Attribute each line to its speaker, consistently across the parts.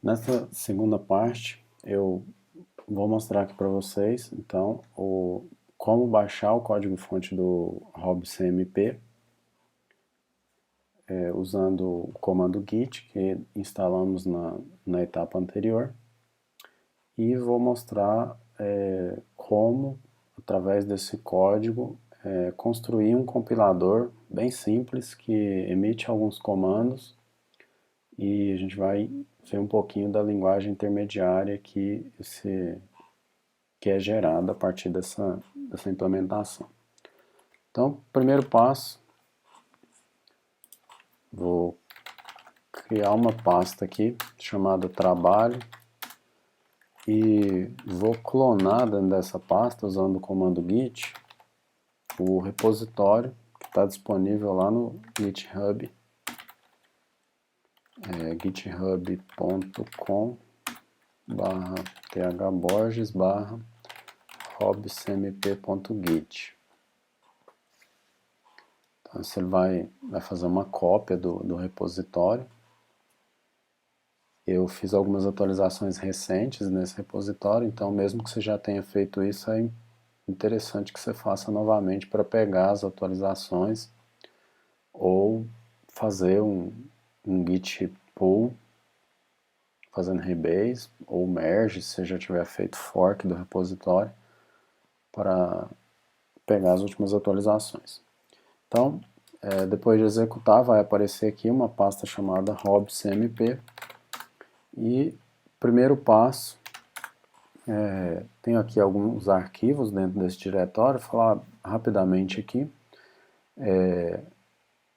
Speaker 1: Nessa segunda parte, eu vou mostrar aqui para vocês, então, como baixar o código-fonte do RobCMP usando o comando git que instalamos na etapa anterior, e vou mostrar como, através desse código, construir um compilador bem simples que emite alguns comandos, e a gente vai ver um pouquinho da linguagem intermediária que é gerada a partir dessa implementação. Então, primeiro passo, vou criar uma pasta aqui chamada trabalho e vou clonar dentro dessa pasta usando o comando git o repositório que está disponível lá no GitHub, github.com/thborges/robcmp.git. Então você vai fazer uma cópia do repositório. Eu fiz algumas atualizações recentes nesse repositório, então mesmo que você já tenha feito isso, é interessante que você faça novamente para pegar as atualizações ou fazer um git pull fazendo rebase ou merge, se você já tiver feito fork do repositório, para pegar as últimas atualizações. Então, depois de executar, vai aparecer aqui uma pasta chamada robcmp, e primeiro passo, tenho aqui alguns arquivos dentro desse diretório, vou falar rapidamente aqui.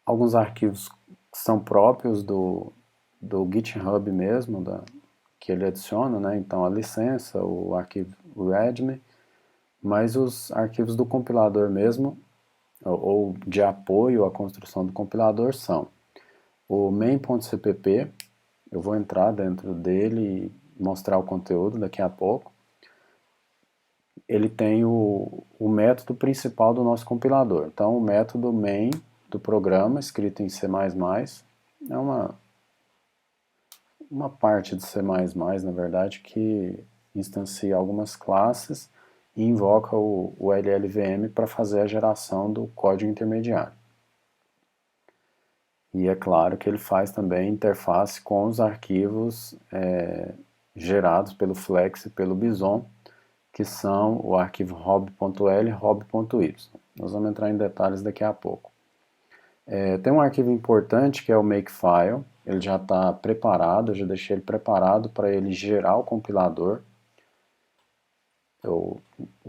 Speaker 1: Alguns arquivos que são próprios do GitHub mesmo, que ele adiciona, né? Então a licença, o arquivo readme, mas os arquivos do compilador mesmo, ou de apoio à construção do compilador, são o main.cpp. Eu vou entrar dentro dele e mostrar o conteúdo daqui a pouco. Ele tem o método principal do nosso compilador. Então o método main do programa, escrito em C++, é uma parte de C++, na verdade, que instancia algumas classes e invoca o LLVM para fazer a geração do código intermediário. E é claro que ele faz também interface com os arquivos gerados pelo Flex e pelo Bison, que são o arquivo rob.l e rob.y. Nós vamos entrar em detalhes daqui a pouco. Tem um arquivo importante que é o makefile. Ele já está preparado, eu já deixei ele preparado para ele gerar o compilador, o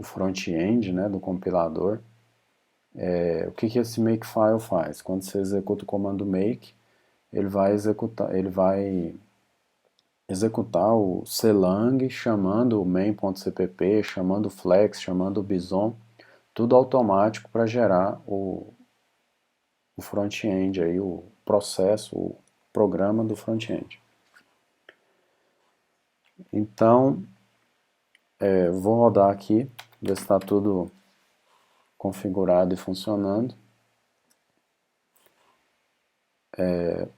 Speaker 1: front-end, né, do compilador. O que esse makefile faz? Quando você executa o comando make, ele vai executar o clang, chamando o main.cpp, chamando o flex, chamando o bison, tudo automático para gerar o front-end, aí, o processo, o programa do front-end. Então, vou rodar aqui, ver se está tudo configurado e funcionando.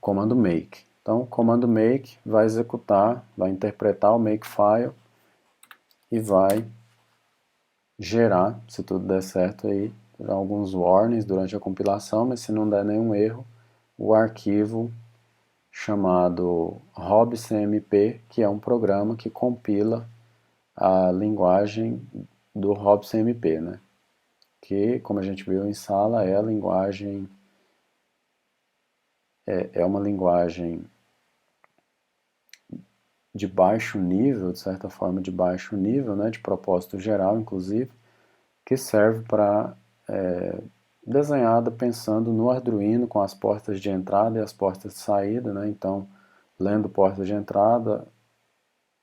Speaker 1: Comando make. Então, o comando make vai executar, vai interpretar o makefile e vai gerar, se tudo der certo aí, alguns warnings durante a compilação, mas se não der nenhum erro, o arquivo chamado robcmp, que é um programa que compila a linguagem do robcmp, né? Que, como a gente viu em sala, é a linguagem, é uma linguagem de baixo nível, de certa forma de baixo nível, né, de propósito geral, inclusive, que serve para desenhada pensando no Arduino com as portas de entrada e as portas de saída, né? Então, lendo portas de entrada,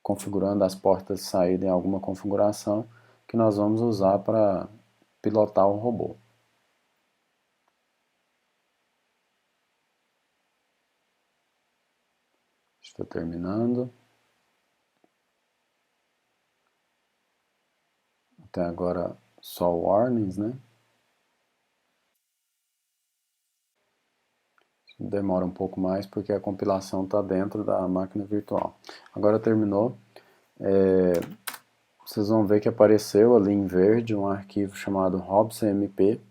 Speaker 1: configurando as portas de saída em alguma configuração que nós vamos usar para pilotar o robô. Estou terminando. Até agora só warnings, né? demora um pouco mais porque a compilação está dentro da máquina virtual. Agora terminou. Vocês vão ver que apareceu ali em verde um arquivo chamado hobcmp,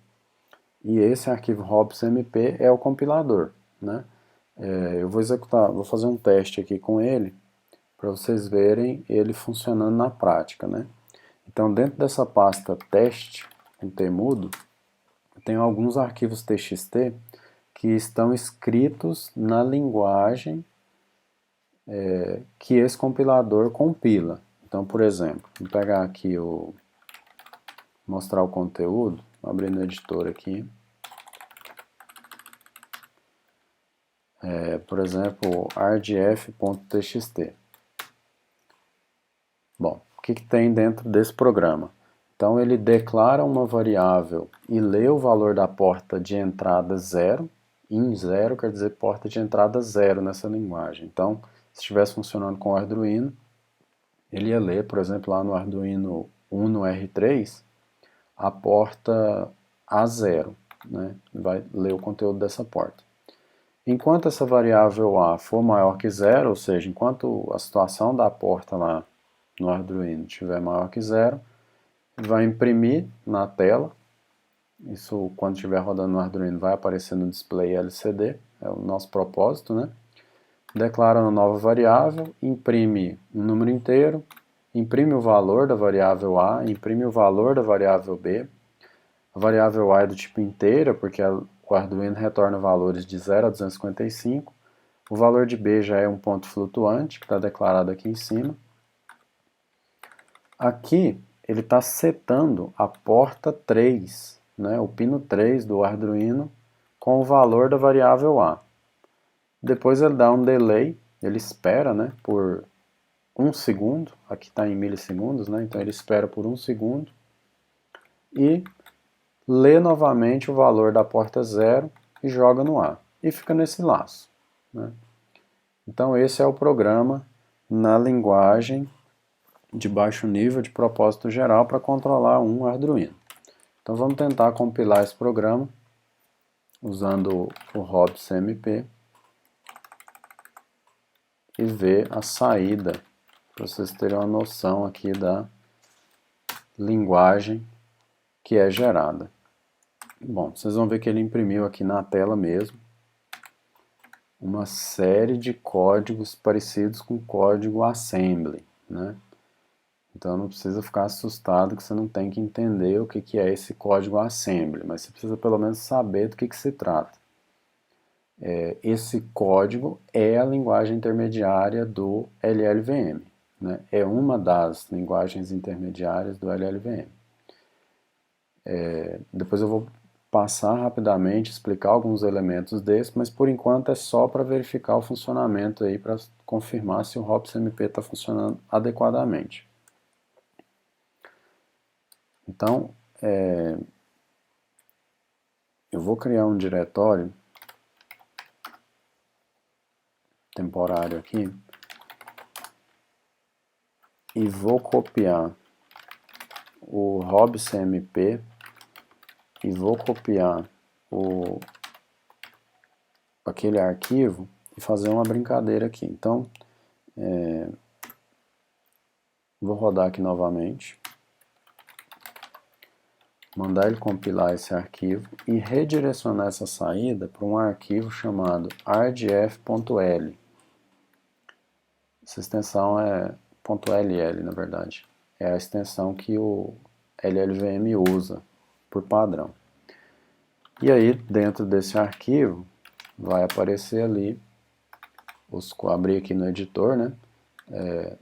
Speaker 1: e esse arquivo hobcmp é o compilador, né? Eu vou executar, vou fazer um teste aqui com ele, para vocês verem ele funcionando na prática, né? Então, dentro dessa pasta teste, com T mudo, tem alguns arquivos txt que estão escritos na linguagem que esse compilador compila. Então, por exemplo, vou pegar aqui mostrar o conteúdo, vou abrir no editor aqui. Por exemplo, rdf.txt. Bom, o que tem dentro desse programa? Então ele declara uma variável e lê o valor da porta de entrada 0. In 0 quer dizer porta de entrada 0 nessa linguagem. Então, se estivesse funcionando com o Arduino, ele ia ler, por exemplo, lá no Arduino Uno R3, a porta A0, né? Vai ler o conteúdo dessa porta. Enquanto essa variável A for maior que 0, ou seja, enquanto a situação da porta lá no Arduino estiver maior que 0, vai imprimir na tela. Isso, quando estiver rodando no Arduino, vai aparecer no display LCD, é o nosso propósito, né? Declara uma nova variável, imprime um número inteiro, imprime o valor da variável A, imprime o valor da variável B. A variável A é do tipo inteira, porque o Arduino retorna valores de 0 a 255. O valor de B já é um ponto flutuante, que está declarado aqui em cima. Aqui, ele está setando a porta 3, né, o pino 3 do Arduino, com o valor da variável A. Depois ele dá um delay, ele espera, né, por 1 segundo, aqui está em milissegundos, né, então ele espera por 1 segundo, e lê novamente o valor da porta 0 e joga no ar. E fica nesse laço, né. Então esse é o programa na linguagem de baixo nível de propósito geral para controlar um Arduino. Então vamos tentar compilar esse programa usando o hobcmp e ver a saída, para vocês terem uma noção aqui da linguagem que é gerada. Bom, vocês vão ver que ele imprimiu aqui na tela mesmo uma série de códigos parecidos com código assembly, né? Então não precisa ficar assustado que você não tem que entender o que é esse código assembly, mas você precisa pelo menos saber do que se trata. Esse código é a linguagem intermediária do LLVM, né? É uma das linguagens intermediárias do LLVM. Depois eu vou passar rapidamente, explicar alguns elementos desse, mas por enquanto é só para verificar o funcionamento aí, para confirmar se o hobcmp está funcionando adequadamente. Então, eu vou criar um diretório temporário aqui e vou copiar o hobcmp e vou copiar aquele arquivo e fazer uma brincadeira aqui. Então, vou rodar aqui novamente, mandar ele compilar esse arquivo e redirecionar essa saída para um arquivo chamado rdf.l. Essa extensão é .ll, na verdade. É a extensão que o LLVM usa por padrão. E aí, dentro desse arquivo, vai aparecer ali, abrir aqui no editor, né?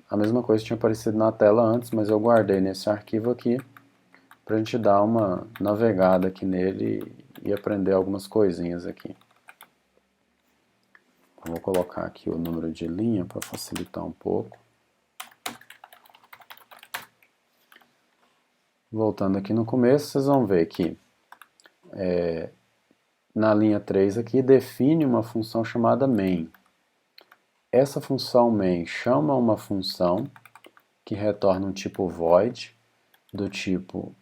Speaker 1: A mesma coisa que tinha aparecido na tela antes, mas eu guardei nesse arquivo aqui, para a gente dar uma navegada aqui nele e aprender algumas coisinhas aqui. Eu vou colocar aqui o número de linha para facilitar um pouco. Voltando aqui no começo, vocês vão ver que na linha 3 aqui define uma função chamada main. Essa função main chama uma função que retorna um tipo void, do tipo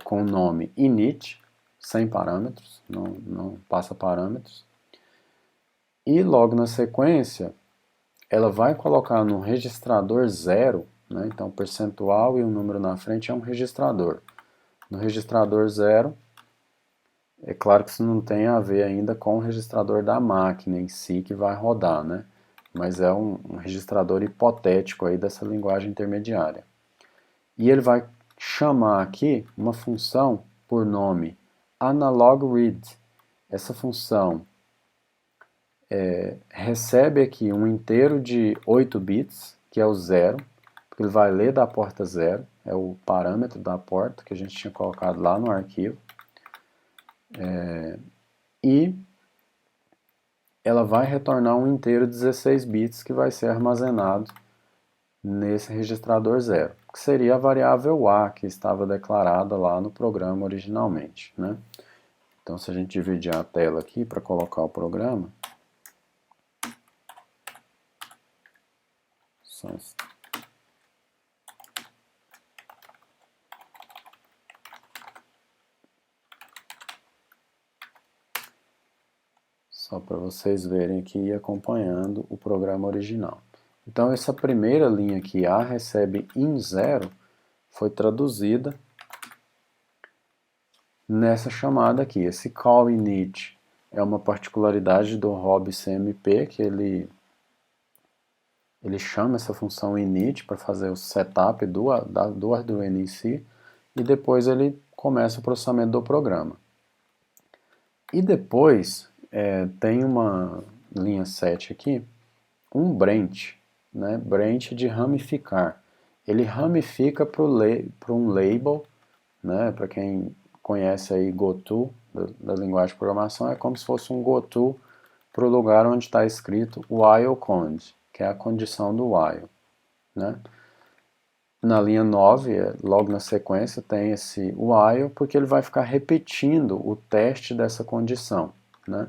Speaker 1: com o nome init, sem parâmetros, não passa parâmetros. E logo na sequência, ela vai colocar no registrador 0, né? Então percentual e o número na frente é um registrador. No registrador 0, é claro que isso não tem a ver ainda com o registrador da máquina em si que vai rodar, né? Mas é um registrador hipotético aí dessa linguagem intermediária. E ele vai chamar aqui uma função por nome analogRead. Essa função recebe aqui um inteiro de 8 bits, que é o 0, porque ele vai ler da porta 0, é o parâmetro da porta que a gente tinha colocado lá no arquivo. E ela vai retornar um inteiro de 16 bits que vai ser armazenado nesse registrador 0, que seria a variável A que estava declarada lá no programa originalmente, né? Então, se a gente dividir a tela aqui para colocar o programa, só para vocês verem aqui e acompanhando o programa original. Então, essa primeira linha aqui, A recebe in 0, foi traduzida nessa chamada aqui. Esse call init é uma particularidade do RobCMP, que ele chama essa função init para fazer o setup do Arduino em si, e depois ele começa o processamento do programa. E depois tem uma linha 7 aqui, um branch, né? Branch de ramificar. Ele ramifica para um label, né? Para quem conhece aí GoTo, da linguagem de programação, é como se fosse um GoTo para o lugar onde está escrito while cond, que é a condição do while, né? Na linha 9, logo na sequência, tem esse while, porque ele vai ficar repetindo o teste dessa condição, né?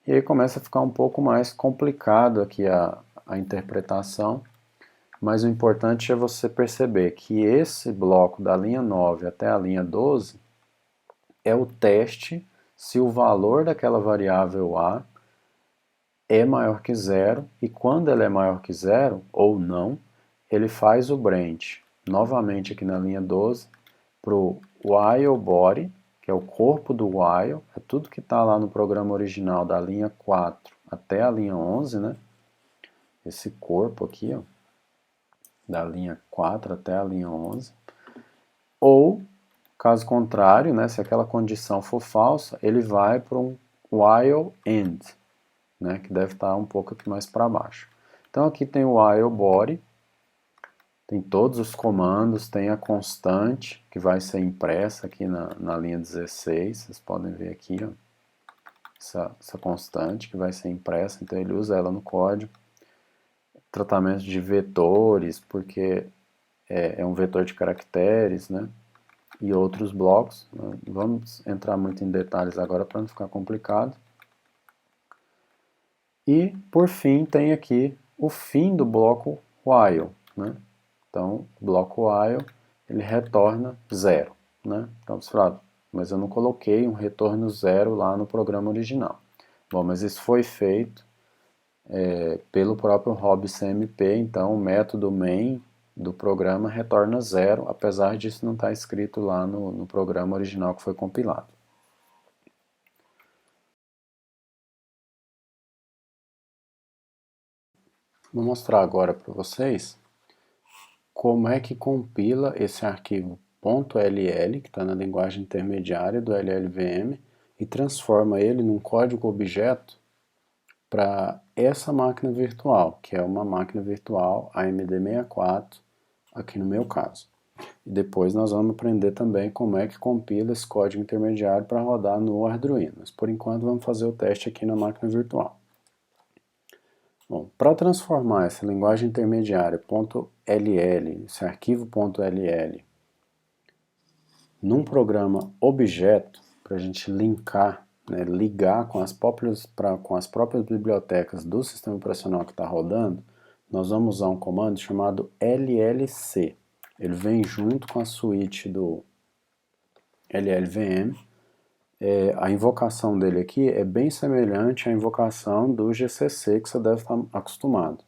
Speaker 1: E aí começa a ficar um pouco mais complicado aqui a interpretação, mas o importante é você perceber que esse bloco da linha 9 até a linha 12 é o teste se o valor daquela variável A é maior que zero, e quando ela é maior que zero, ou não, ele faz o branch, novamente aqui na linha 12, para o while body, que é o corpo do while, é tudo que está lá no programa original da linha 4 até a linha 11, né? Esse corpo aqui, ó, da linha 4 até a linha 11. Ou, caso contrário, né, se aquela condição for falsa, ele vai para um while end, né, que deve estar um pouco aqui mais para baixo. Então aqui tem o while body, tem todos os comandos, tem a constante que vai ser impressa aqui na linha 16, vocês podem ver aqui, ó, essa constante que vai ser impressa, então ele usa ela no código. Tratamento de vetores, porque é um vetor de caracteres, né, e outros blocos. Não vamos entrar muito em detalhes agora para não ficar complicado. E, por fim, tem aqui o fim do bloco while, né? Então, o bloco while, ele retorna 0, né? Então, você fala, mas eu não coloquei um retorno 0 lá no programa original. Bom, mas isso foi feito pelo próprio RobCMP, então o método main do programa retorna 0, apesar disso não estar escrito lá no programa original que foi compilado. Vou mostrar agora para vocês como é que compila esse arquivo .ll, que está na linguagem intermediária do LLVM, e transforma ele num código objeto para essa máquina virtual, que é uma máquina virtual AMD64, aqui no meu caso. E depois nós vamos aprender também como é que compila esse código intermediário para rodar no Arduino. Mas por enquanto vamos fazer o teste aqui na máquina virtual. Bom, para transformar essa linguagem intermediária .ll, esse arquivo .ll, num programa objeto, para a gente linkar, né, ligar com as próprias bibliotecas do sistema operacional que está rodando, nós vamos usar um comando chamado llc. Ele vem junto com a suíte do LLVM, a invocação dele aqui é bem semelhante à invocação do GCC que você deve estar acostumado.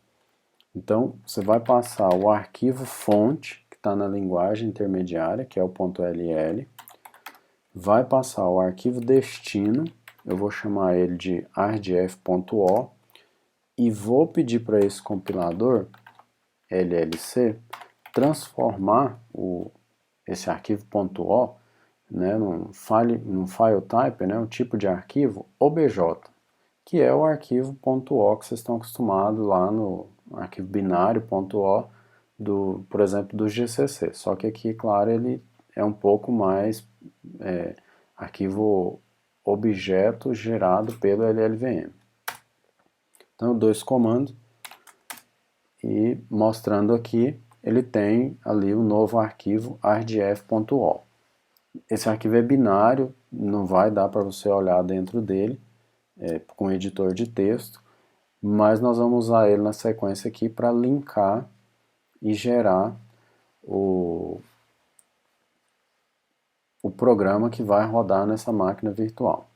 Speaker 1: Então, você vai passar o arquivo fonte, que está na linguagem intermediária, que é o .ll, vai passar o arquivo destino, eu vou chamar ele de rdf.o, e vou pedir para esse compilador, LLC, transformar esse arquivo .o, né, num file type, né, um tipo de arquivo obj, que é o arquivo .o que vocês estão acostumados lá no arquivo binário .o, por exemplo, do GCC. Só que aqui, claro, ele é um pouco mais arquivo objeto gerado pelo LLVM. Então eu dou esse comando e mostrando aqui, ele tem ali o novo arquivo rdf.o. Esse arquivo é binário, não vai dar para você olhar dentro dele com editor de texto, mas nós vamos usar ele na sequência aqui para linkar e gerar o programa que vai rodar nessa máquina virtual.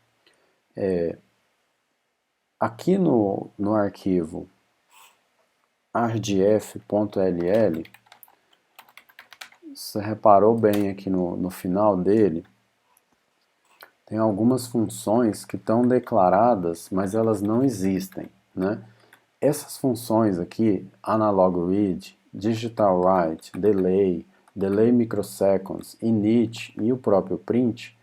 Speaker 1: Aqui no arquivo rdf.ll, você reparou bem aqui no final dele, tem algumas funções que estão declaradas, mas elas não existem, né? Essas funções aqui, analog read, digital write, delay microseconds, init e o próprio print,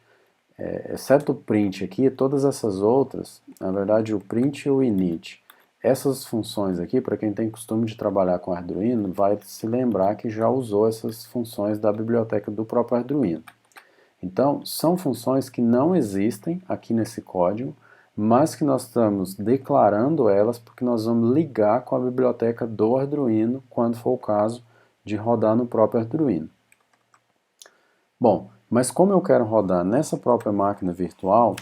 Speaker 1: exceto o print aqui, todas essas outras, na verdade o print e o init, essas funções aqui, para quem tem costume de trabalhar com Arduino, vai se lembrar que já usou essas funções da biblioteca do próprio Arduino. Então, são funções que não existem aqui nesse código, mas que nós estamos declarando elas porque nós vamos ligar com a biblioteca do Arduino quando for o caso de rodar no próprio Arduino. Bom, mas como eu quero rodar nessa própria máquina virtual,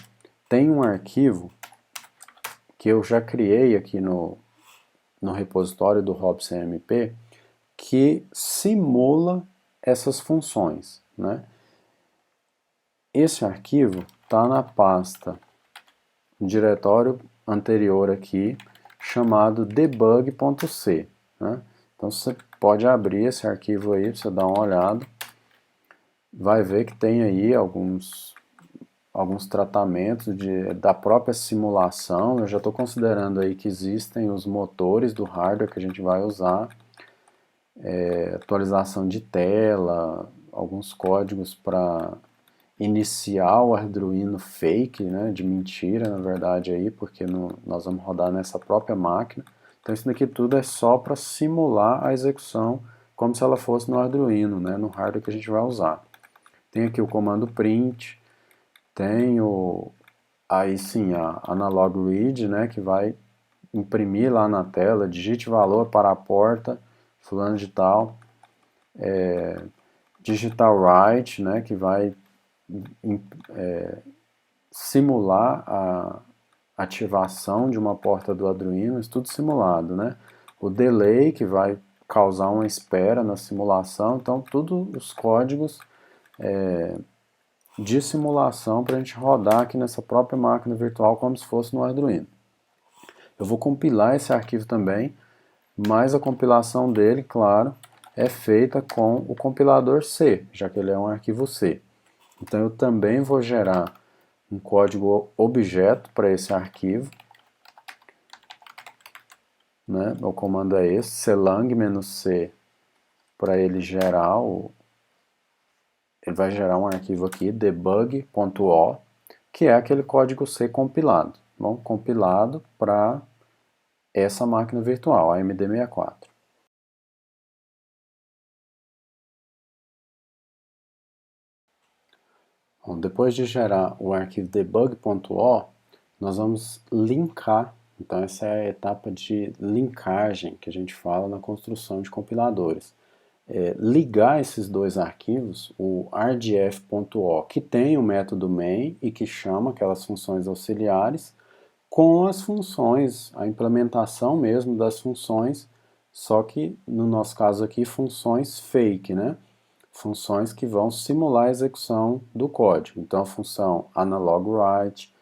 Speaker 1: tem um arquivo que eu já criei aqui no repositório do RobCMP que simula essas funções, né? Esse arquivo está na pasta, no diretório anterior aqui, chamado debug.c, né? Então você pode abrir esse arquivo aí para você dar uma olhada, vai ver que tem aí alguns tratamentos da própria simulação. Eu já estou considerando aí que existem os motores do hardware que a gente vai usar, atualização de tela, alguns códigos para iniciar o Arduino fake, né, de mentira, na verdade, aí, porque nós vamos rodar nessa própria máquina. Então isso daqui tudo é só para simular a execução como se ela fosse no Arduino, né, no hardware que a gente vai usar. Tem aqui o comando print, tem aí sim a analog read, né, que vai imprimir lá na tela, digite valor para a porta, fulano de tal, digital write, né, que vai simular a ativação de uma porta do Arduino, isso tudo simulado, né? O delay, que vai causar uma espera na simulação, então todos os códigos de simulação para a gente rodar aqui nessa própria máquina virtual como se fosse no Arduino. Eu vou compilar esse arquivo também, mas a compilação dele, claro, é feita com o compilador C, já que ele é um arquivo C. Então eu também vou gerar um código objeto para esse arquivo, né? O comando é esse, clang-c, para ele gerar ele vai gerar um arquivo aqui, debug.o, que é aquele código C compilado, bom, compilado para essa máquina virtual, a AMD64. Bom, depois de gerar o arquivo debug.o, nós vamos linkar. Então essa é a etapa de linkagem que a gente fala na construção de compiladores. Ligar esses dois arquivos, o rdf.o, que tem o método main e que chama aquelas funções auxiliares, com as funções, a implementação mesmo das funções, só que no nosso caso aqui funções fake, né? funções que vão simular a execução do código. Então a função analog write,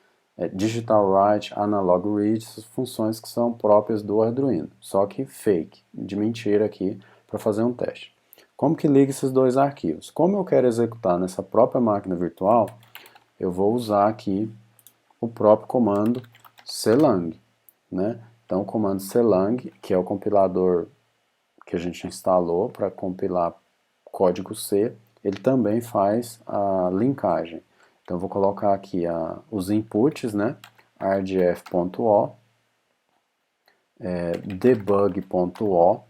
Speaker 1: digital write, analog read, essas funções que são próprias do Arduino, só que fake, de mentira aqui, para fazer um teste. Como que liga esses dois arquivos? Como eu quero executar nessa própria máquina virtual, eu vou usar aqui o próprio comando clang, né? Então o comando clang, que é o compilador que a gente instalou para compilar código C, ele também faz a linkagem. Então eu vou colocar aqui os inputs, né? rdf.o, debug.o,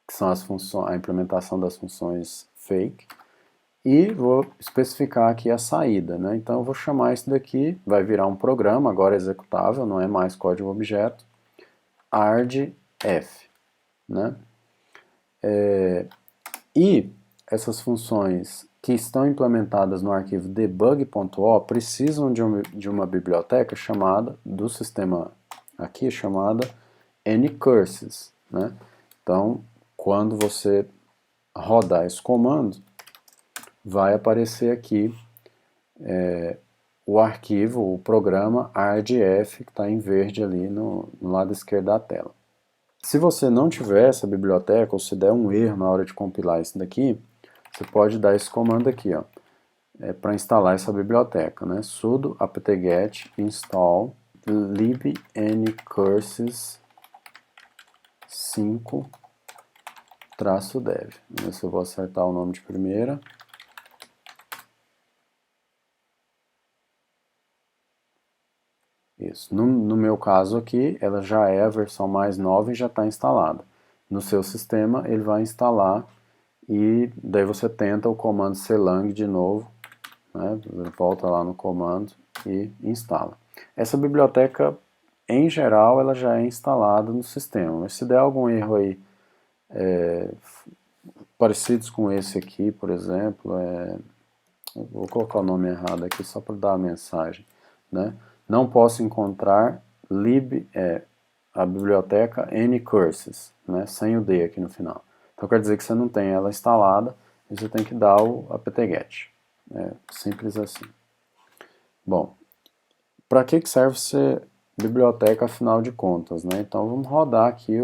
Speaker 1: que são as funções, a implementação das funções fake, e vou especificar aqui a saída, né? Então eu vou chamar isso daqui, vai virar um programa, agora executável, não é mais código objeto, ardf, né? E essas funções que estão implementadas no arquivo debug.o precisam de uma biblioteca chamada, do sistema aqui, chamada ncurses, né? Então, quando você rodar esse comando, vai aparecer aqui o arquivo, o programa ardf, que está em verde ali no lado esquerdo da tela. Se você não tiver essa biblioteca, ou se der um erro na hora de compilar isso daqui, você pode dar esse comando aqui, ó, para instalar essa biblioteca, né? Sudo apt-get install libncurses 5-dev. Vamos ver se eu vou acertar o nome de primeira. Isso. No meu caso aqui, ela já é a versão mais nova e já está instalada. No seu sistema, ele vai instalar e daí você tenta o comando clang de novo, né? Volta lá no comando e instala. Essa biblioteca, em geral, ela já é instalada no sistema, mas se der algum erro aí, parecidos com esse aqui, por exemplo, vou colocar o nome errado aqui só para dar a mensagem, né? Não posso encontrar a biblioteca ncurses, né? Sem o D aqui no final. Então quer dizer que você não tem ela instalada e você tem que dar o apt-get. Simples assim. Bom, para que serve essa biblioteca afinal de contas, né? Então vamos rodar aqui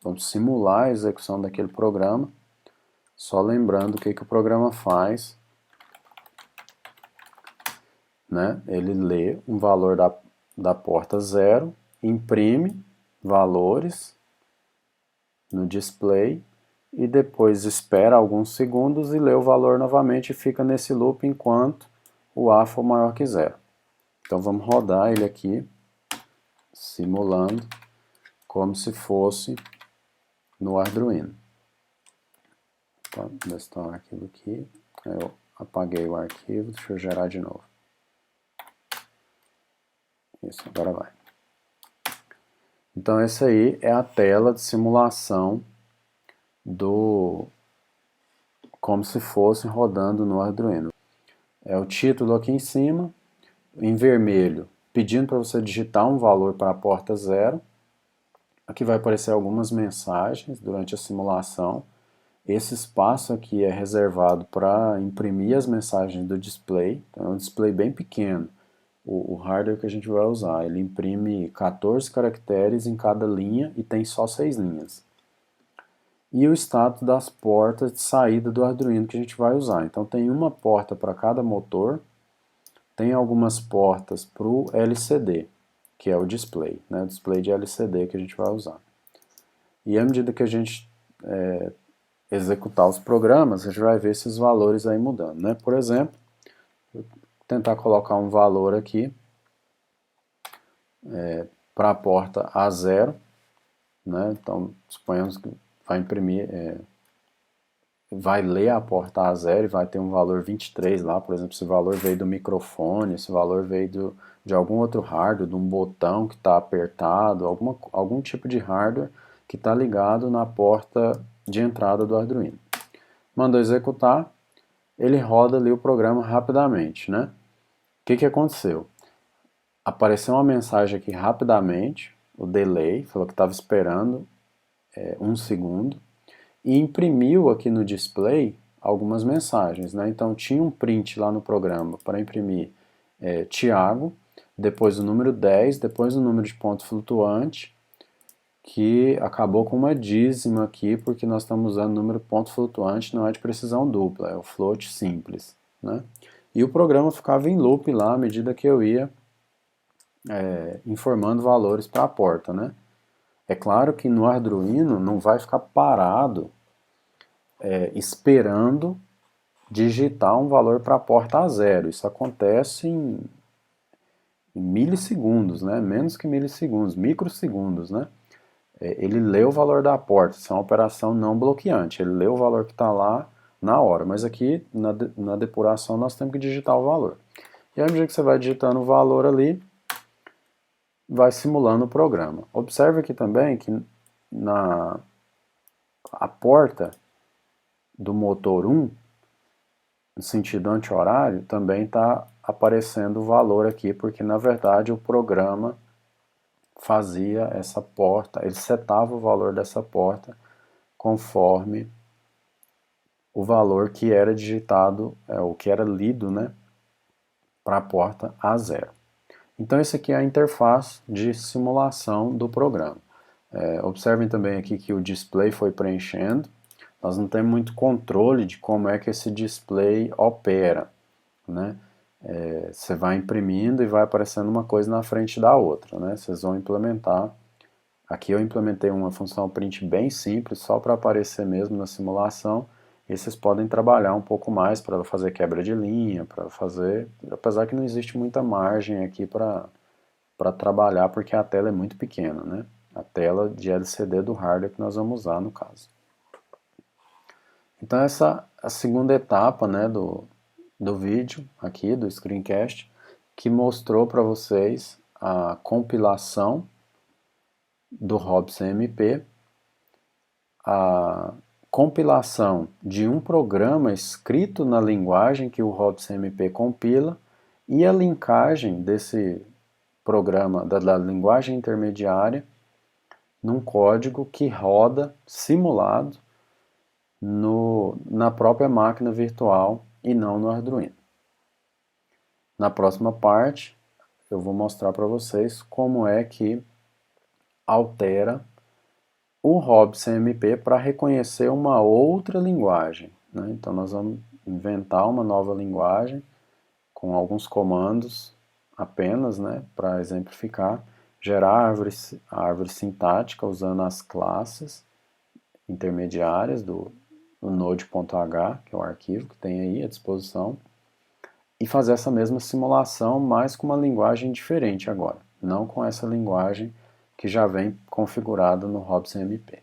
Speaker 1: vamos simular a execução daquele programa, só lembrando o que o programa faz, né? Ele lê um valor da porta 0, imprime valores no display e depois espera alguns segundos e lê o valor novamente e fica nesse loop enquanto o A for maior que 0. Então vamos rodar ele aqui, simulando como se fosse no Arduino. Então, vou instalar o arquivo aqui, eu apaguei o arquivo, deixa eu gerar de novo. Isso, agora vai. Então essa aí é a tela de simulação como se fosse rodando no Arduino. É o título aqui em cima, em vermelho, pedindo para você digitar um valor para a porta 0. Aqui vai aparecer algumas mensagens durante a simulação. Esse espaço aqui é reservado para imprimir as mensagens do display. Então é um display bem pequeno. O hardware que a gente vai usar, ele imprime 14 caracteres em cada linha e tem só 6 linhas. E o status das portas de saída do Arduino que a gente vai usar. Então tem uma porta para cada motor, tem algumas portas para o LCD, que é o display, né? O display de LCD que a gente vai usar. E à medida que a gente executar os programas, a gente vai ver esses valores aí mudando, né? Por exemplo, vou tentar colocar um valor aqui para a porta A0, né? Então, suponhamos que vai imprimir, vai ler a porta A0 e vai ter um valor 23 lá, por exemplo, esse valor veio do microfone, esse valor veio de algum outro hardware, de um botão que está apertado, algum tipo de hardware que está ligado na porta de entrada do Arduino. Mandou executar, ele roda ali o programa rapidamente, né? O que aconteceu? Apareceu uma mensagem aqui rapidamente, o delay, falou que estava esperando 1 segundo, e imprimiu aqui no display algumas mensagens, né? Então tinha um print lá no programa para imprimir Tiago, depois o número 10, depois o número de ponto flutuante, que acabou com uma dízima aqui, porque nós estamos usando número ponto flutuante, não é de precisão dupla, é o float simples, né? E o programa ficava em loop lá à medida que eu ia informando valores para a porta, né? É claro que no Arduino não vai ficar parado esperando digitar um valor para a porta a zero. Isso acontece em milissegundos, né? Menos que milissegundos, microsegundos, né? Ele lê o valor da porta, isso é uma operação não bloqueante, ele lê o valor que está lá na hora, mas aqui na depuração nós temos que digitar o valor. E à medida que você vai digitando o valor ali, vai simulando o programa. Observe aqui também que a porta do motor 1, no sentido anti-horário, também está aparecendo o valor aqui, porque na verdade o programa fazia essa porta, ele setava o valor dessa porta conforme o valor que era digitado, o que era lido, né, para a porta A0. Então esse aqui é a interface de simulação do programa. Observem também aqui que o display foi preenchendo. Nós não temos muito controle de como é que esse display opera, né? Você vai imprimindo e vai aparecendo uma coisa na frente da outra, né? Vocês vão implementar. Aqui eu implementei uma função print bem simples, só para aparecer mesmo na simulação. E vocês podem trabalhar um pouco mais para fazer quebra de linha, para fazer... Apesar que não existe muita margem aqui para trabalhar, porque a tela é muito pequena, né? A tela de LCD do hardware que nós vamos usar no caso. Então essa é a segunda etapa, né, do vídeo aqui, do screencast, que mostrou para vocês a compilação do RobCMP, a compilação de um programa escrito na linguagem que o RobCMP compila e a linkagem desse programa, da linguagem intermediária, num código que roda simulado na própria máquina virtual e não no Arduino. Na próxima parte, eu vou mostrar para vocês como é que altera o RobCMP para reconhecer uma outra linguagem, né? Então nós vamos inventar uma nova linguagem com alguns comandos apenas, né, para exemplificar, gerar a árvore sintática usando as classes intermediárias do node.h, que é o arquivo que tem aí à disposição, e fazer essa mesma simulação, mas com uma linguagem diferente agora, não com essa linguagem que já vem configurada no RobCMP.